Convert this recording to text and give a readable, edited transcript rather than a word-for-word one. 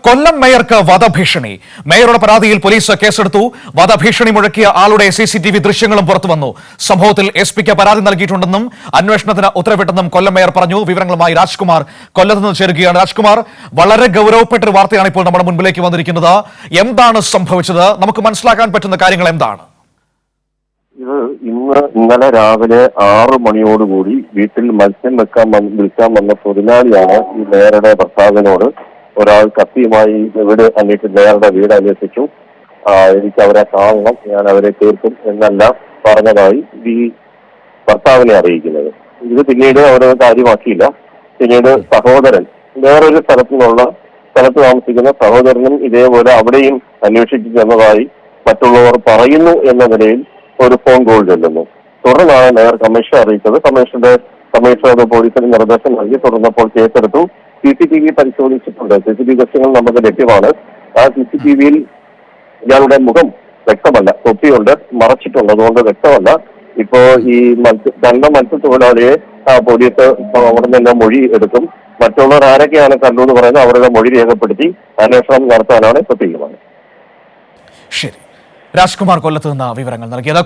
കൊല്ലം മേയർക്ക് വധഭീഷണി. മേയറുടെ പരാതിയിൽ പോലീസ് കേസെടുത്തു. വധഭീഷണി മുഴക്കിയ ആളുടെ CCTV ദൃശ്യങ്ങളും പുറത്തുവന്നു. സംഭവത്തിൽ SP-ക്ക് പരാതി നൽകിയിട്ടുണ്ടെന്നും അന്വേഷണത്തിന് ഉത്തരവിട്ടെന്നും കൊല്ലം മേയർ പറഞ്ഞു. വിവരങ്ങളുമായി രാജ്കുമാർ കൊല്ലത്ത് നിന്ന് ചേരുകയാണ്. രാജ്കുമാർ, വളരെ ഗൗരവപ്പെട്ട ഒരു വാർത്തയാണ് ഇപ്പോൾ നമ്മുടെ മുൻപിലേക്ക് വന്നിരിക്കുന്നത്. എന്താണ് സംഭവിച്ചത്? നമുക്ക് മനസ്സിലാക്കാൻ പറ്റുന്ന കാര്യങ്ങൾ എന്താണ്? ഇത് ഇന്നലെ രാവിലെ 6 മണിയോടുകൂടി വീട്ടിൽ മത്സ്യം വിൽക്കാൻ വന്ന തൊഴിലാളിയാണ് ഈ മേയറുടെ ഭർത്താവിനോട് ഒരാൾ കത്തിയുമായി മേയറുടെ വീട് അന്വേഷിച്ചു. എനിക്ക് അവരെ കാണണം, ഞാൻ അവരെ തീർക്കും എന്നെല്ലാം പറഞ്ഞതായി ഈ ഭർത്താവിനെ അറിയിക്കുന്നത്. ഇത് പിന്നീട് അവരത് കാര്യമാക്കിയില്ല. പിന്നീട് സഹോദരൻ, വേറൊരു സ്ഥലത്ത് താമസിക്കുന്ന സഹോദരനും ഇതേപോലെ അവിടെയും അന്വേഷിച്ചു ചെന്നതായി മറ്റുള്ളവർ പറയുന്നു എന്ന നിലയിൽ ഒരു ഫോൺ കോൾ ചെല്ലുന്നു. തുടർന്നാണ് മേയർ കമ്മീഷനെ അറിയിച്ചത്. കമ്മീഷണർ പോലീസിന് നിർദ്ദേശം നൽകി. തുടർന്നപ്പോൾ കേസെടുത്തു. CCTV പരിശോധിച്ചിട്ടുണ്ട്. CCTV ദൃശ്യങ്ങൾ നമുക്ക് ലഭ്യമാണ്. ആ CCTV-യിൽ ഇയാളുടെ മുഖം വ്യക്തമല്ല, തൊപ്പിയുണ്ട്, മറച്ചിട്ടുണ്ട്, അതുകൊണ്ട് വ്യക്തമല്ല. ഇപ്പോ ഈ മത്സ്യത്തൊഴിലാളിയെ പോലീസ് അവിടെ നിന്ന് മൊഴി എടുക്കും. മറ്റുള്ളവർ ആരൊക്കെയാണ് കണ്ടു പറയുന്നത് അവരുടെ മൊഴി രേഖപ്പെടുത്തി അന്വേഷണം നടത്താനാണ് ഇപ്പൊ തീരുമാനം. ശരി, രാജ്കുമാർ കൊല്ലത്ത് നിന്ന് വിവരങ്ങൾ നൽകിയത്.